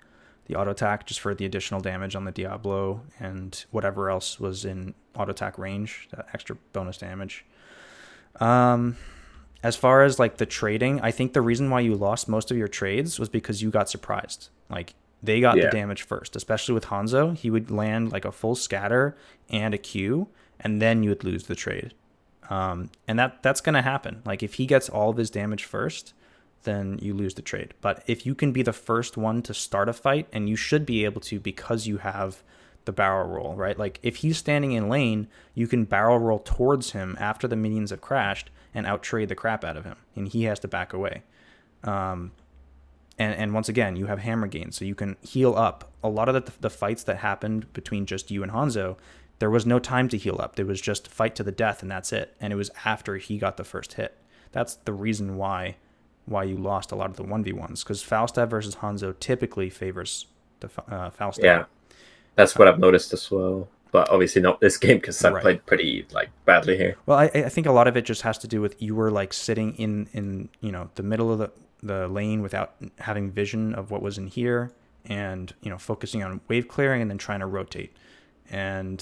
auto attack just for the additional damage on the Diablo and whatever else was in auto attack range, that extra bonus damage. As far as like the trading, I think the reason why you lost most of your trades was because you got surprised. Like, they got the damage first, especially with Hanzo. He would land like a full scatter and a Q, and then you would lose the trade. And that's going to happen. Like, if he gets all of his damage first, then you lose the trade. But if you can be the first one to start a fight, and you should be able to because you have the barrel roll, right? Like, if he's standing in lane, you can barrel roll towards him after the minions have crashed and out-trade the crap out of him, and he has to back away. And once again, you have hammer gain, so you can heal up. A lot of the fights that happened between just you and Hanzo, there was no time to heal up. There was just fight to the death, and that's it. And it was after he got the first hit. That's the reason why you lost a lot of the 1v1s, because Falstad versus Hanzo typically favors the Falstad. Yeah, that's what I've noticed as well. But obviously not this game, because I played pretty badly here. Well, I think a lot of it just has to do with you were like sitting in the middle of the lane without having vision of what was in here, and focusing on wave clearing and then trying to rotate. And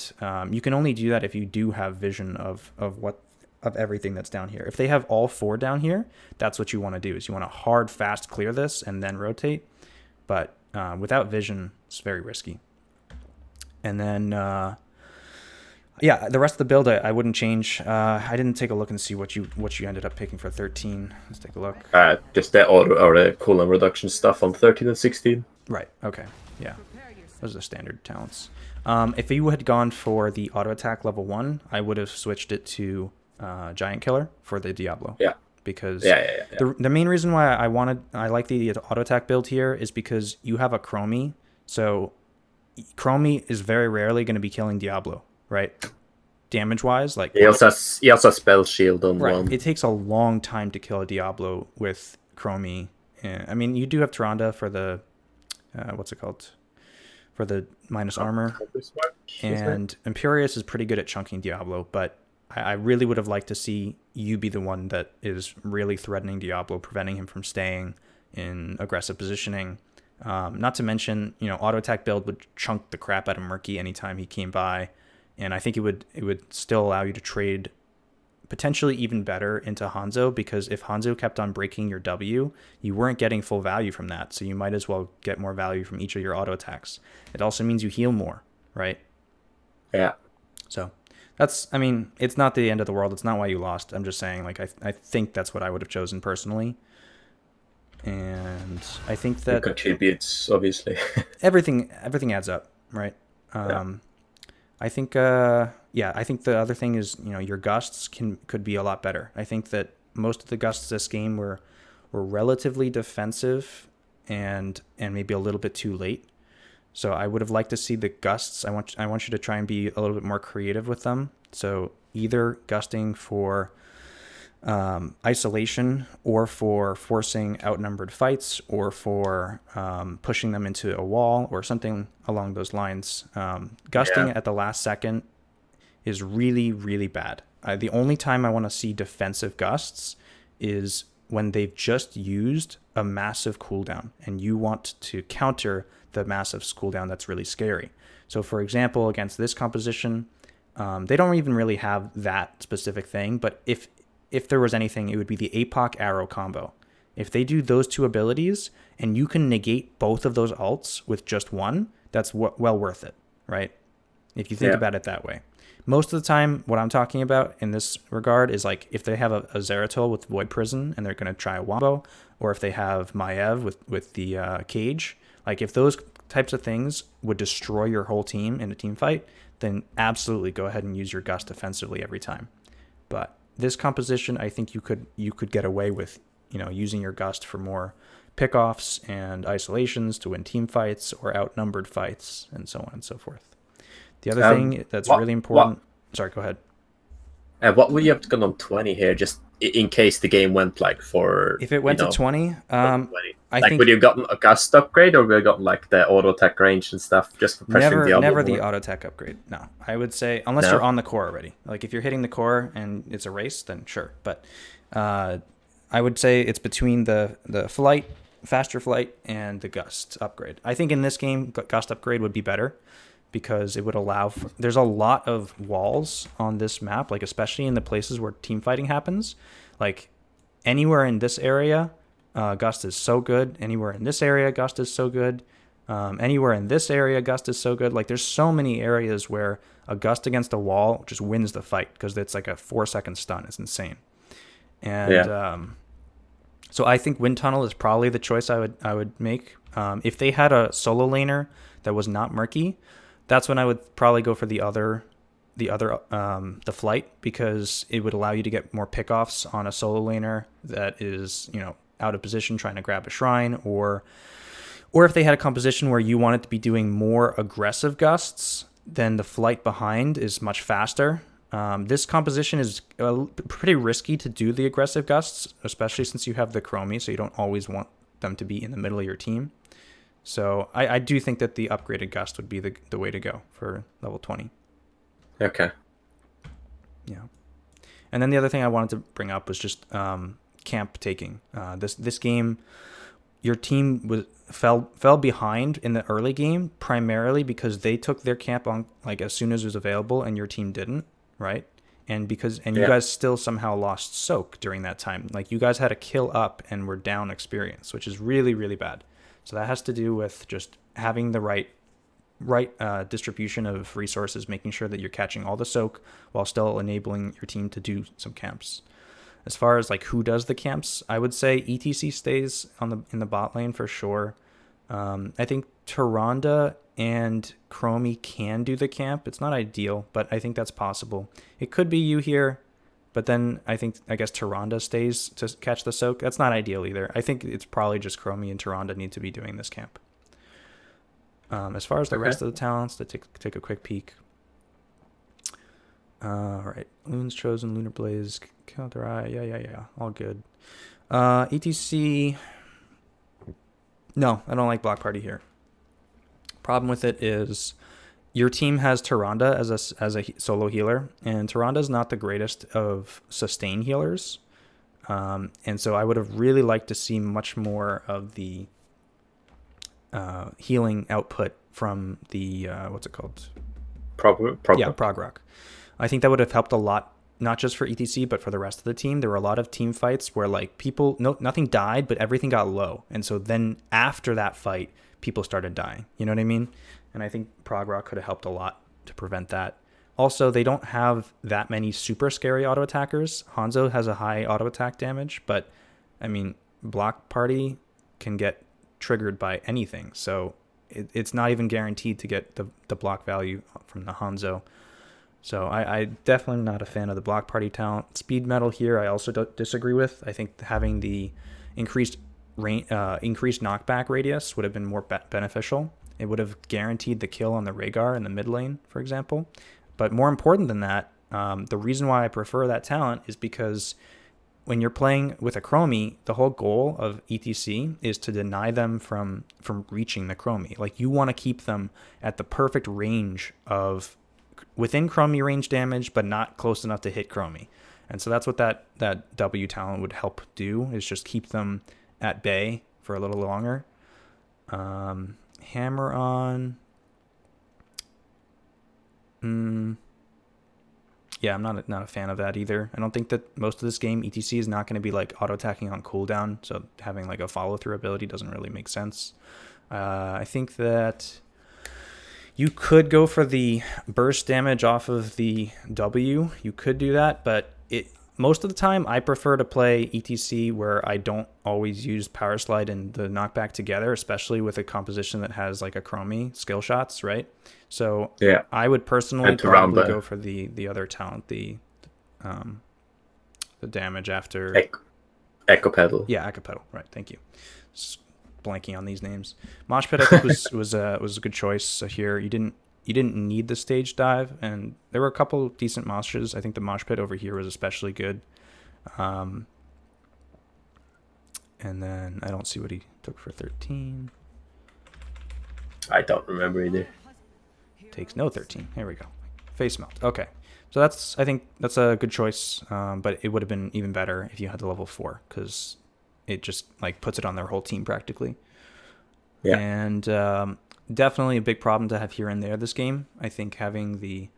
you can only do that if you do have vision of what of everything that's down here. If they have all 4 down here, that's what you want to do. Is you want to hard, fast clear this and then rotate. But without vision, it's very risky. And then, yeah, the rest of the build I wouldn't change. I didn't take a look and see what you ended up picking for 13. Let's take a look. Just the auto or the cooldown reduction stuff on 13 and 16. Right. Okay. Yeah. Those are the standard talents. If you had gone for the auto attack level 1, I would have switched it to Giant Killer for the Diablo. Yeah. Because yeah. The main reason why I like the auto attack build here is because you have a Chromie. So Chromie is very rarely going to be killing Diablo, right? Damage wise, like he also has spell shield on one. It takes a long time to kill a Diablo with Chromie. I mean, you do have Tyrande for the what's it called? For the minus armor. And Imperius is pretty good at chunking Diablo, but I really would have liked to see you be the one that is really threatening Diablo, preventing him from staying in aggressive positioning. Not to mention, auto attack build would chunk the crap out of Murky anytime he came by, and I think it would still allow you to trade potentially even better into Hanzo, because if Hanzo kept on breaking your W, you weren't getting full value from that, so you might as well get more value from each of your auto attacks. It also means you heal more, right? Yeah. So it's not the end of the world. It's not why you lost. I'm just saying, like, I think that's what I would have chosen personally. And I think that it contributes, obviously. everything adds up, right? I think I think the other thing is, your Gusts could be a lot better. I think that most of the Gusts this game were relatively defensive and maybe a little bit too late. So I would have liked to see the Gusts. I want you to try and be a little bit more creative with them. So either gusting for isolation, or for forcing outnumbered fights, or for pushing them into a wall, or something along those lines. Gusting at the last second is really, really bad. The only time I want to see defensive gusts is when they've just used a massive cooldown and you want to counter the massive cooldown that's really scary. So for example, against this composition, they don't even really have that specific thing, but if there was anything, it would be the APOC arrow combo. If they do those 2 abilities and you can negate both of those ults with just one, that's well worth it, right? If you think about it that way. Most of the time, what I'm talking about in this regard is like if they have a Zeratul with Void Prison and they're going to try a Wombo, or if they have Maiev with the Cage, like if those types of things would destroy your whole team in a team fight, then absolutely go ahead and use your Gust defensively every time. But this composition, I think you could get away with, using your Gust for more pickoffs and isolations to win team fights or outnumbered fights and so on and so forth. The other thing that's really important. Sorry, go ahead. What would you have gone on 20 here, just in case the game went like for? If it went to 20, I think would you have gotten a Gust upgrade, or would you have gotten like the auto attack range and stuff just for pressing Diablo never more? The auto attack upgrade. No, I would say unless you're on the core already. Like if you're hitting the core and it's a race, then sure. But I would say it's between the flight, faster flight, and the Gust upgrade. I think in this game, Gust upgrade would be better, because it would allow there's a lot of walls on this map, like especially in the places where team fighting happens. Like anywhere in this area, Gust is so good. Anywhere in this area, Gust is so good. Anywhere in this area, Gust is so good. Like there's so many areas where a Gust against a wall just wins the fight, because it's like a 4-second stun. It's insane. And so I think Wind Tunnel is probably the choice I would make. If they had a solo laner that was not Murky, that's when I would probably go for the flight, because it would allow you to get more pickoffs on a solo laner that is, out of position trying to grab a shrine, or if they had a composition where you wanted to be doing more aggressive Gusts, then the flight behind is much faster. This composition is pretty risky to do the aggressive Gusts, especially since you have the Chromie, so you don't always want them to be in the middle of your team. So I do think that the upgraded Gust would be the way to go for level 20. Okay. Yeah. And then the other thing I wanted to bring up was just camp taking. This game, your team fell behind in the early game primarily because they took their camp on like as soon as it was available and your team didn't, right? and you Yeah. guys still somehow lost soak during that time. Like you guys had a kill up and were down experience, which is really really bad. So that has to do with just having the right distribution of resources, making sure that you're catching all the soak while still enabling your team to do some camps. As far as like who does the camps, I would say ETC stays on the in the bot lane for sure. I think Tyrande and Chromie can do the camp. It's not ideal, but I think that's possible. It could be you here, but then I guess Tyrande stays to catch the soak. That's not ideal either. I think it's probably just Chromie and Tyrande need to be doing this camp. As far as the Okay. rest of the talents, to take a quick peek. All right, Loon's Chosen, Lunar Blaze, Counter Eye, yeah, all good. ETC, no, I don't like Block Party here. Problem with it is your team has Tyrande as a solo healer, and Tyrande is not the greatest of sustain healers. And so I would have really liked to see much more of the healing output from the what's it called? Yeah, Prog Rock. I think that would have helped a lot, not just for ETC but for the rest of the team. There were a lot of team fights where like nothing died, but everything got low, and so then after that fight, people started dying. You know what I mean? And I think Prog Rock could have helped a lot to prevent that. Also, they don't have that many super scary auto attackers. Hanzo has a high auto attack damage, but I mean, Block Party can get triggered by anything, so it's not even guaranteed to get the block value from the Hanzo. So I definitely not a fan of the Block Party talent. Speed Metal here I also disagree with. I think having the increased knockback radius would have been more beneficial. It would have guaranteed the kill on the Rhaegar in the mid lane, for example. But more important than that, the reason why I prefer that talent is because when you're playing with a Chromie, the whole goal of ETC is to deny them from reaching the Chromie. Like you want to keep them at the perfect range of within Chromie range damage, but not close enough to hit Chromie. And so that's what that W talent would help do, is just keep them at bay for a little longer. Hammer on. Yeah, I'm not a fan of that either. I don't think that most of this game ETC is not going to be like auto attacking on cooldown, so having like a follow through ability doesn't really make sense. I think that you could go for the burst damage off of the W. You could do that, but most of the time I prefer to play ETC where I don't always use Power Slide and the knockback together, especially with a composition that has like a Chromie skill shots, right? So Yeah. I would personally And probably Tyrande. go for the other talent, the damage after Echo Pedal. yeah, Acapedal, right? Thank you. Just blanking on these names. Mosh Pit I think was a good choice here. You didn't need the stage dive, and there were a couple decent moshes. I think the Mosh Pit over here was especially good. And then I don't see what he took for 13. I don't remember either. Takes no 13. Here we go. Face melt. Okay. So I think that's a good choice, but it would have been even better if you had the level 4, because it just like puts it on their whole team practically. Yeah. And definitely a big problem to have here and there this game. I think having the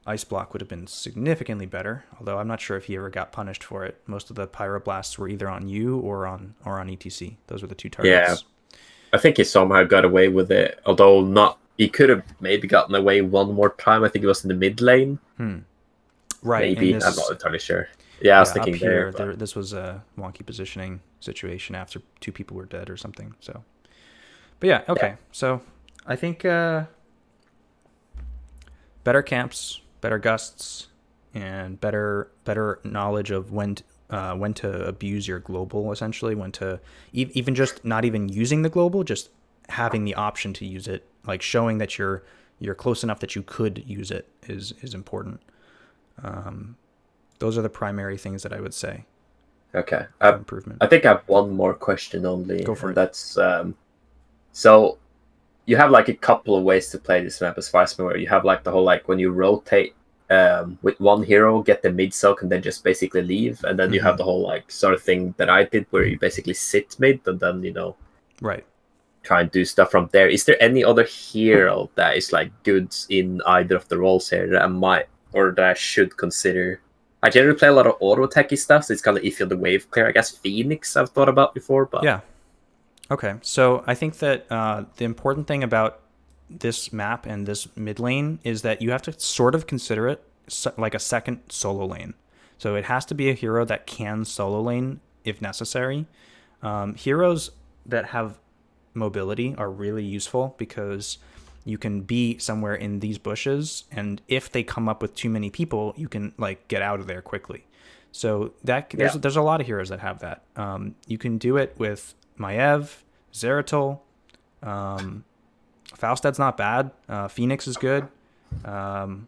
ice block would have been significantly better, although I'm not sure if he ever got punished for it. Most of the pyroblasts were either on you or on ETC. Those were the two targets. Yeah. I think he somehow got away with it, although not. He could have maybe gotten away one more time. I think it was in the mid lane. Right. Maybe. I'm not entirely sure. Yeah, I was thinking up here, there. this was a wonky positioning situation after 2 people were dead or something. So, but yeah, okay. Yeah. So I think better camps, better gusts, and better knowledge of when to abuse your global, essentially, when to even just not even using the global, just having the option to use it, like showing that you're close enough that you could use it is important. Those are the primary things that I would say. Okay. Improvement. I think I have one more question only. Go for it. That's so you have like a couple of ways to play this map as far as I'm aware. You have like the whole like when you rotate with one hero, get the mid soak and then just basically leave, and then you have the whole like sort of thing that I did where you basically sit mid and then right, try and do stuff from there. Is there any other hero that is like good in either of the roles here that I might or that I should consider I generally play a lot of auto attacky stuff, so it's kind of iffy on the wave clear. I guess Phoenix I've thought about before, but Yeah. Okay. So I think that the important thing about this map and this mid lane is that you have to sort of consider it like a second solo lane. So it has to be a hero that can solo lane if necessary. Heroes that have mobility are really useful because you can be somewhere in these bushes, and if they come up with too many people, you can like get out of there quickly. So that yeah. there's a lot of heroes that have that. You can do it with Maiev, Zeratul, Falstad's not bad. Phoenix is good. Um,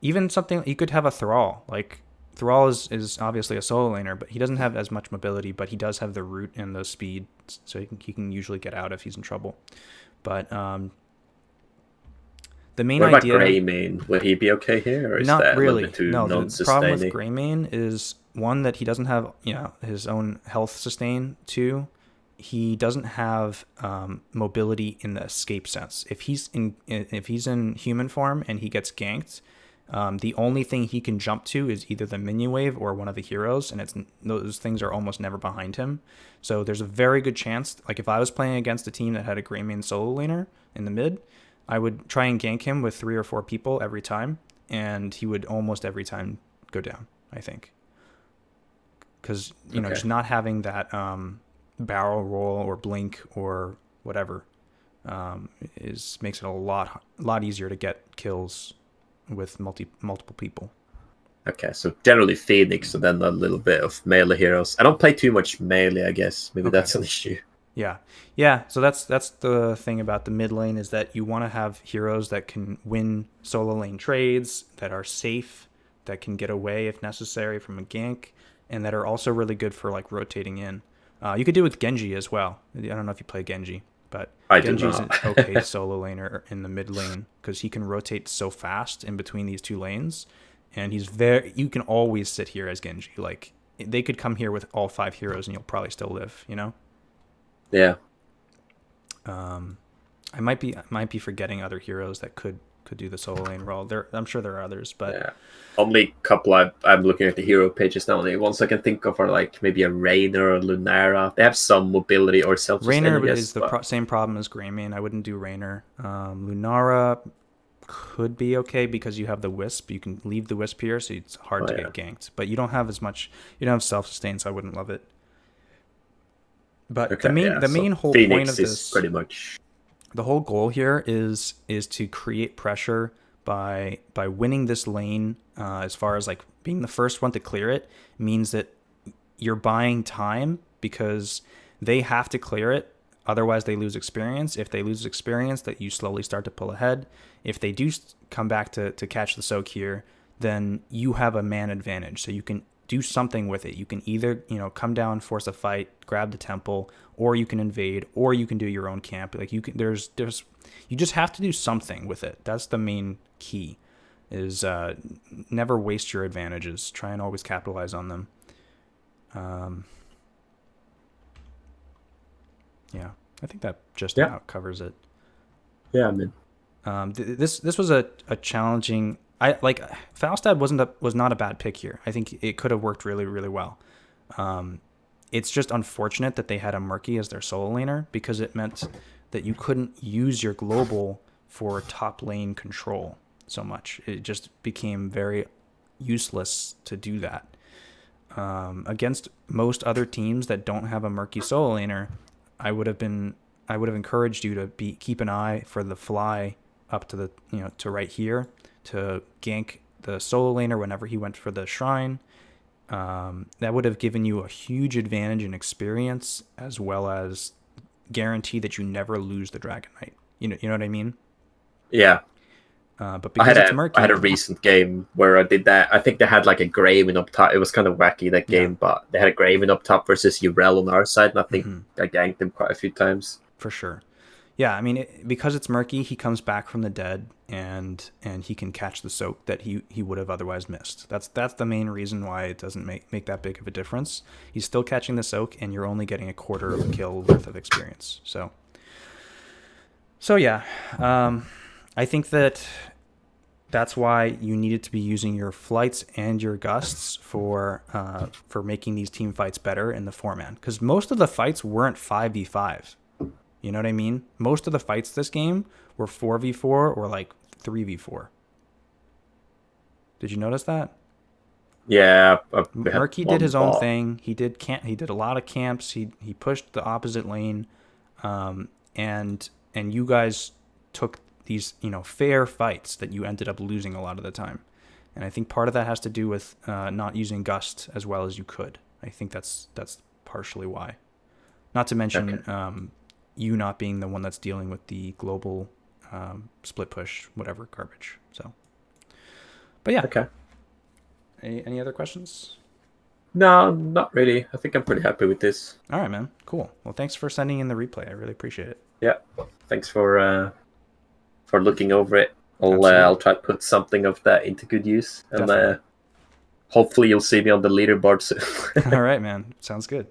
Even something you could have a Thrall. Like Thrall is obviously a solo laner, but he doesn't have as much mobility, but he does have the root and the speed, so he can usually get out if he's in trouble. But the main What about idea, Greymane? Would he be okay here, or is not that a little really. bit too No, the problem with non-sustaining? Greymane is one that he doesn't have, his own health sustain. Two, he doesn't have mobility in the escape sense. If he's in human form and he gets ganked, the only thing he can jump to is either the minion wave or one of the heroes, and those things are almost never behind him. So there's a very good chance, like if I was playing against a team that had a Greymane solo laner in the mid, I would try and gank him with 3 or 4 people every time, and he would almost every time go down, I think. Because, just not having that barrel roll or blink or whatever makes it a lot easier to get kills with multiple people. Okay, so generally Phoenix, and then a little bit of melee heroes. I don't play too much melee, I guess. Maybe Okay. that's an issue. Yeah. So that's the thing about the mid lane, is that you want to have heroes that can win solo lane trades, that are safe, that can get away if necessary from a gank, and that are also really good for like rotating in. You could do it with Genji as well. I don't know if you play Genji, but Genji's an okay solo laner in the mid lane because he can rotate so fast in between these two lanes, and you can always sit here as Genji. Like they could come here with all 5 heroes and you'll probably still live, Yeah. I might be forgetting other heroes that could do the solo lane role. I'm sure there are others, but yeah. Only couple I'm looking at the hero pages now. The ones I can think of are like maybe a Rainer or Lunara. They have some mobility or self-sustain. Rainer is the same problem as Greymane. I wouldn't do Rainer. Lunara could be okay because you have the Wisp. You can leave the Wisp here, so it's hard to get ganked. But you don't have as much. You don't have self-sustain, so I wouldn't love it. But the main whole Phoenix point of this, pretty much, the whole goal here is to create pressure by winning this lane. As far as like being the first one to clear it means that you're buying time because they have to clear it, otherwise they lose experience. If they lose experience, that you slowly start to pull ahead. If they do come back to catch the soak here, then you have a man advantage, so you can do something with it. You can either come down, force a fight, grab the temple, or you can invade, or you can do your own camp. Like you just have to do something with it. That's the main key, is never waste your advantages. Try and always capitalize on them. Yeah, I think that just about covers it. Yeah, I mean, this was a challenging. Falstad was not a bad pick here. I think it could have worked really, really well. It's just unfortunate that they had a Murky as their solo laner, because it meant that you couldn't use your global for top lane control so much. It just became very useless to do that. Against most other teams that don't have a Murky solo laner, I would have encouraged you to keep an eye for the fly up to to right here, to gank the solo laner whenever he went for the shrine. That would have given you a huge advantage in experience, as well as guarantee that you never lose the Dragon Knight. You know what I mean? Yeah. But because it's murky, I had a recent game where I did that. I think they had like a Graven up top. It was kind of wacky, that game, but they had a Graven up top versus Urel on our side, and I think I ganked him quite a few times. For sure. Yeah, I mean, because it's murky, he comes back from the dead, and he can catch the soak that he would have otherwise missed. That's the main reason why it doesn't make that big of a difference. He's still catching the soak, and you're only getting a quarter of a kill worth of experience. So yeah, I think that That's why you needed to be using your flights and your gusts for making these team fights better in the 4-man. Because most of the fights weren't 5v5. You know what I mean? Most of the fights this game were 4v4 or like 3v4. Did you notice that? Yeah, we had Murky did one his own ball. thing. He did a lot of camps. He pushed the opposite lane, and you guys took these fair fights that you ended up losing a lot of the time. And I think part of that has to do with not using Gust as well as you could. I think that's partially why. Not to Okay. mention you not being the one that's dealing with the global split push whatever garbage. So, but yeah, Okay. any other questions? No, not really. I think I'm pretty happy with this. All right, man. Cool. Well, thanks for sending in the replay. I really appreciate it. Yeah. Thanks for looking over it. I'll Absolutely. try to put something of that into good use, and Definitely. hopefully you'll see me on the leaderboard soon. All right, man. Sounds good.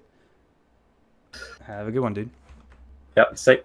Have a good one, dude. Yeah. Same.